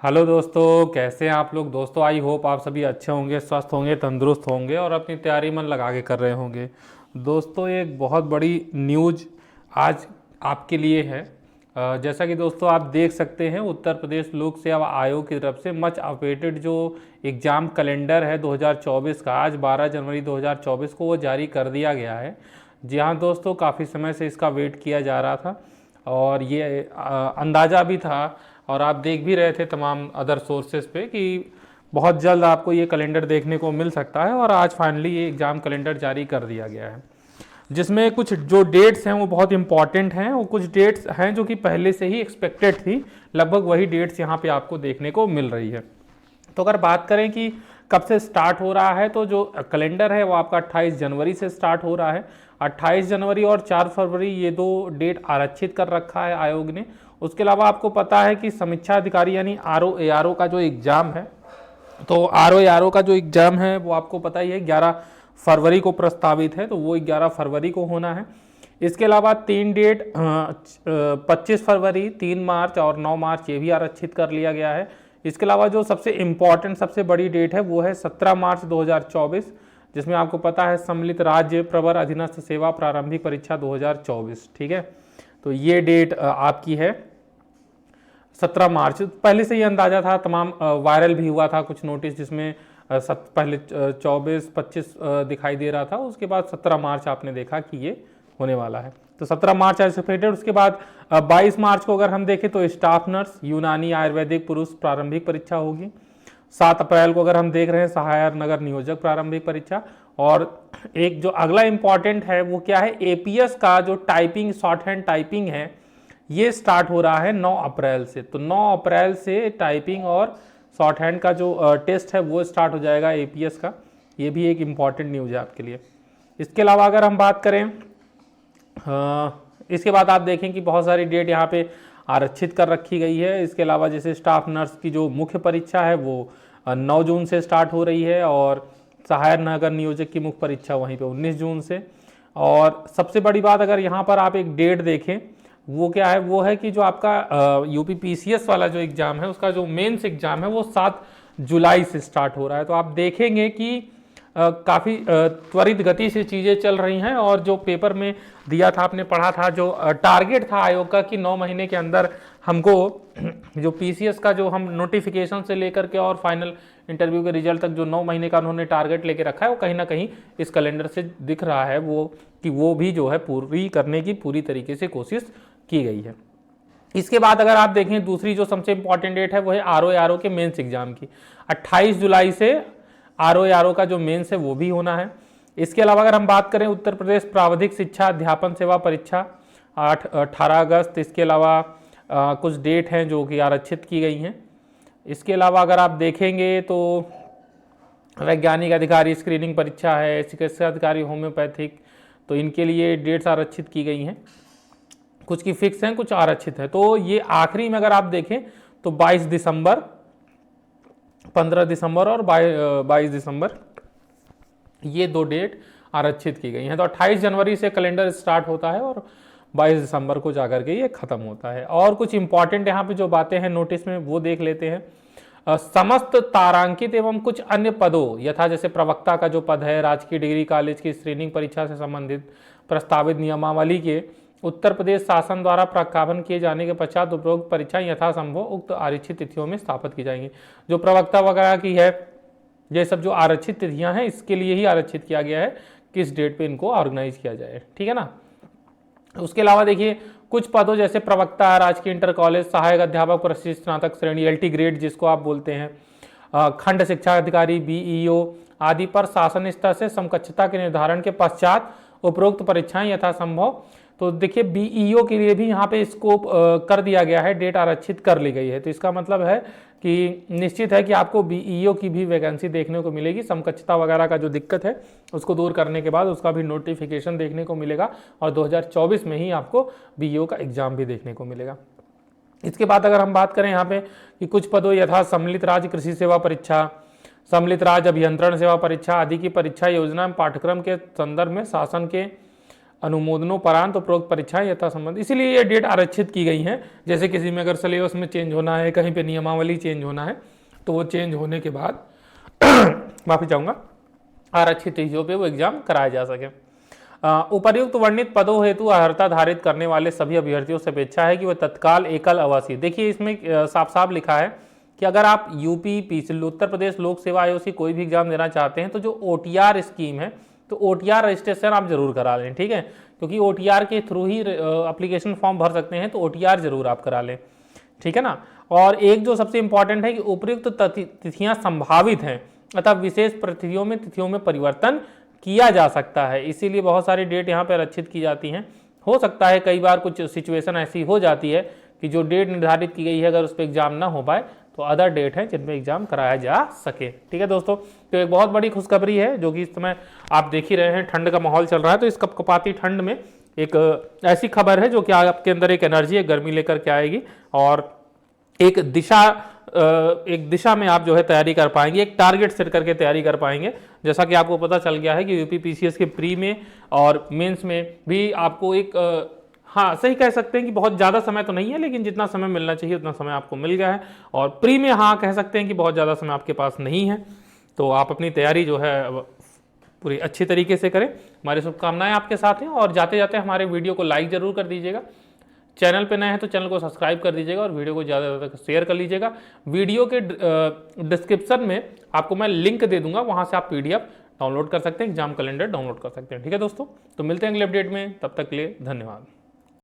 Hello दोस्तों, कैसे हैं आप लोग। दोस्तों आई होप आप सभी अच्छे होंगे, स्वस्थ होंगे, तंदुरुस्त होंगे और अपनी तैयारी मन लगा के कर रहे होंगे। दोस्तों एक बहुत बड़ी न्यूज आज आपके लिए है। जैसा कि दोस्तों आप देख सकते हैं, उत्तर प्रदेश लोक सेवा आयोग की तरफ से मच अवेटेड जो एग्ज़ाम कैलेंडर है 2024 का, आज 12 जनवरी 2024 को वो जारी कर दिया गया है। जी हाँ दोस्तों, काफ़ी समय से इसका वेट किया जा रहा था और ये अंदाज़ा भी था और आप देख भी रहे थे तमाम अदर सोर्सेज पे कि बहुत जल्द आपको ये कैलेंडर देखने को मिल सकता है। और आज फाइनली ये एग्ज़ाम कैलेंडर जारी कर दिया गया है, जिसमें कुछ जो डेट्स हैं वो बहुत इंपॉर्टेंट हैं और कुछ डेट्स हैं जो कि पहले से ही एक्सपेक्टेड थी। लगभग वही डेट्स यहाँ पे आपको देखने को मिल रही है। तो अगर बात करें कि कब से स्टार्ट हो रहा है, तो जो कैलेंडर है वो आपका 28 जनवरी से स्टार्ट हो रहा है। 28 जनवरी और 4 फरवरी ये दो डेट आरक्षित कर रखा है आयोग ने। उसके अलावा आपको पता है कि समीक्षा अधिकारी यानी RO ARO का जो एग्ज़ाम है, तो RO ARO का जो एग्ज़ाम है वो आपको पता ही है 11 फरवरी को प्रस्तावित है, तो वो 11 फरवरी को होना है। इसके अलावा 3 डेट 25 फरवरी, 3 मार्च और 9 मार्च ये भी आरक्षित कर लिया गया है। इसके अलावा जो सबसे इम्पॉर्टेंट सबसे बड़ी डेट है वो है 17 मार्च 2024, जिसमें आपको पता है सम्मिलित राज्य प्रवर अधीनस्थ सेवा प्रारंभिक परीक्षा 2024। ठीक है, तो ये डेट आपकी है 17 मार्च। पहले से ये अंदाजा था, तमाम वायरल भी हुआ था कुछ नोटिस, जिसमें पहले 24-25 दिखाई दे रहा था, उसके बाद 17 मार्च आपने देखा कि ये होने वाला है। तो 17 मार्च एंटिसिपेटेड। उसके बाद 22 मार्च को अगर हम देखें तो स्टाफ नर्स यूनानी आयुर्वेदिक पुरुष प्रारंभिक परीक्षा होगी। 7 अप्रैल को अगर हम देख रहे हैं सहायक नगर नियोजक प्रारंभिक परीक्षा। और एक जो अगला इंपॉर्टेंट है वो क्या है, APS का जो टाइपिंग शॉर्ट हैंड टाइपिंग है ये स्टार्ट हो रहा है 9 अप्रैल से। तो 9 अप्रैल से टाइपिंग और शॉर्ट हैंड का जो टेस्ट है वो स्टार्ट हो जाएगा APS का। ये भी एक इम्पॉर्टेंट न्यूज़ है आपके लिए। इसके अलावा अगर हम बात करें, इसके बाद आप देखें कि बहुत सारी डेट यहाँ पे आरक्षित कर रखी गई है। इसके अलावा जैसे स्टाफ नर्स की जो मुख्य परीक्षा है वो 9 जून से स्टार्ट हो रही है और सहायक नगर नियोजक की मुख्य परीक्षा वहीं पे 19 जून से। और सबसे बड़ी बात अगर यहाँ पर आप एक डेट देखें वो क्या है, वो है कि जो आपका UP PCS वाला जो एग्ज़ाम है उसका जो मेंस एग्ज़ाम है वो 7 जुलाई से स्टार्ट हो रहा है। तो आप देखेंगे कि काफ़ी त्वरित गति से चीज़ें चल रही हैं। और जो पेपर में दिया था, आपने पढ़ा था, जो टारगेट था आयोग का कि 9 महीने के अंदर हमको जो PCS का जो हम नोटिफिकेशन से लेकर के और फाइनल इंटरव्यू के रिजल्ट तक जो 9 महीने का उन्होंने टारगेट लेके रखा है, वो कहीं ना कहीं इस कैलेंडर से दिख रहा है वो कि वो भी जो है पूरी करने की पूरी तरीके से कोशिश की गई है। इसके बाद अगर आप देखें दूसरी जो सबसे इंपॉर्टेंट डेट है वो है RO ARO के मेंस एग्जाम की। 28 जुलाई से RO ARO का जो मेंस है वो भी होना है। इसके अलावा अगर हम बात करें उत्तर प्रदेश प्राविधिक शिक्षा अध्यापन सेवा परीक्षा 18 अगस्त। इसके अलावा कुछ डेट हैं जो कि आरक्षित की गई हैं। इसके अलावा अगर आप देखेंगे तो वैज्ञानिक अधिकारी स्क्रीनिंग परीक्षा है, चिकित्सा अधिकारी होम्योपैथिक, तो इनके लिए डेट्स आरक्षित की गई हैं। कुछ की फिक्स हैं, कुछ आरक्षित है। तो ये आखिरी में अगर आप देखें तो 22 दिसंबर, 15 दिसंबर और 22 दिसंबर ये 2 डेट आरक्षित की गई हैं। तो 28 जनवरी से कैलेंडर स्टार्ट होता है और 22 दिसंबर को जाकर के ये खत्म होता है। और कुछ इंपॉर्टेंट यहाँ पे जो बातें हैं नोटिस में वो देख लेते हैं। समस्त तारांकित एवं कुछ अन्य पदों यथा जैसे प्रवक्ता का जो पद है, राजकीय डिग्री कॉलेज की स्क्रीनिंग परीक्षा से संबंधित प्रस्तावित नियमावली के उत्तर प्रदेश शासन द्वारा प्रख्यापन किए जाने के पश्चात उपरोक्त परीक्षाएं यथासंभव उक्त आरक्षित तिथियों में स्थापित की जाएंगी। जो प्रवक्ता वगैरह की है, ये सब जो आरक्षित तिथियां हैं इसके लिए ही आरक्षित किया गया है किस डेट पे इनको ऑर्गेनाइज किया जाए। ठीक है ना। उसके अलावा देखिए कुछ पदों जैसे प्रवक्ता, राजकीय इंटर कॉलेज, सहायक अध्यापक प्रशिक्षित स्नातक श्रेणी LT ग्रेड जिसको आप बोलते हैं, खंड शिक्षा अधिकारी BEO आदि पर शासन स्तर से समकक्षता के निर्धारण के पश्चात उपरोक्त परीक्षाएं यथासंभव। तो देखिए BEO के लिए भी यहाँ पे स्कोप कर दिया गया है, डेट आरक्षित कर ली गई है। तो इसका मतलब है कि निश्चित है कि आपको BEO की भी वैकेंसी देखने को मिलेगी। समकक्षता वगैरह का जो दिक्कत है उसको दूर करने के बाद उसका भी नोटिफिकेशन देखने को मिलेगा और 2024 में ही आपको BEO का एग्जाम भी देखने को मिलेगा। इसके बाद अगर हम बात करें यहाँ पे कि कुछ पदों यथा सम्मिलित राज्य कृषि सेवा परीक्षा, सम्मिलित राज्य अभियंत्रण सेवा परीक्षा आदि की परीक्षा योजना पाठ्यक्रम के संदर्भ में शासन के अनुमोदनोपरांत उपरोक्त परीक्षाएं यथा संबंध, इसीलिए ये डेट आरक्षित की गई हैं। जैसे किसी में अगर सिलेबस में चेंज होना है, कहीं पे नियमावली चेंज होना है, तो वो चेंज होने के बाद माफी चाहूँगा, आरक्षित चीज़ों पे वो एग्जाम कराया जा सके। उपर्युक्त वर्णित पदों हेतु अर्हता धारित करने वाले सभी अभ्यर्थियों से अपेक्षा है कि वह तत्काल एकल आवासीय, देखिए इसमें साफ साफ लिखा है कि अगर आप यूपी पीछे उत्तर प्रदेश लोक सेवा आयोग से कोई भी एग्जाम देना चाहते हैं तो जो OTR स्कीम है, तो OTR रजिस्ट्रेशन आप जरूर करा लें, ठीक है, क्योंकि OTR के थ्रू ही एप्लीकेशन फॉर्म भर सकते हैं, तो OTR जरूर आप करा लें, ठीक है ना। और एक जो सबसे इंपॉर्टेंट है कि उपयुक्त तिथियां संभावित हैं, अतः विशेष परिस्थितियों में तिथियों में परिवर्तन किया जा सकता है, इसीलिए बहुत सारी डेट यहाँ पर आरक्षित की जाती हैं। हो सकता है कई बार कुछ सिचुएशन ऐसी हो जाती है कि जो डेट निर्धारित की गई है अगर उस पर एग्जाम ना हो पाए तो अदर डेट है जिनमें एग्जाम कराया जा सके, ठीक है दोस्तों। तो एक बहुत बड़ी खुशखबरी है जो कि इस समय आप देख ही रहे हैं, ठंड का माहौल चल रहा है, तो इस कपकपाती ठंड में एक ऐसी खबर है जो कि आपके अंदर एक एनर्जी, एक गर्मी लेकर के आएगी और एक दिशा में आप जो है तैयारी कर पाएंगे, एक टारगेट सेट करके तैयारी कर पाएंगे। जैसा कि आपको पता चल गया है कि यूपी PCS के प्री में और मेंस में भी आपको एक हाँ सही कह सकते हैं कि बहुत ज़्यादा समय तो नहीं है, लेकिन जितना समय मिलना चाहिए उतना समय आपको मिल गया है। और प्री में हाँ कह सकते हैं कि बहुत ज़्यादा समय आपके पास नहीं है, तो आप अपनी तैयारी जो है पूरी अच्छी तरीके से करें। हमारी शुभकामनाएं आपके साथ हैं और जाते जाते हमारे वीडियो को लाइक ज़रूर कर दीजिएगा। चैनल पे नए हैं तो चैनल को सब्सक्राइब कर दीजिएगा और वीडियो को ज़्यादा से ज़्यादा शेयर कर लीजिएगा। वीडियो के डिस्क्रिप्शन में आपको मैं लिंक दे दूंगा, वहाँ से आप PDF डाउनलोड कर सकते हैं, एग्जाम कैलेंडर डाउनलोड कर सकते हैं, ठीक है दोस्तों। तो मिलते हैं अगले अपडेट में, तब तक के लिए धन्यवाद।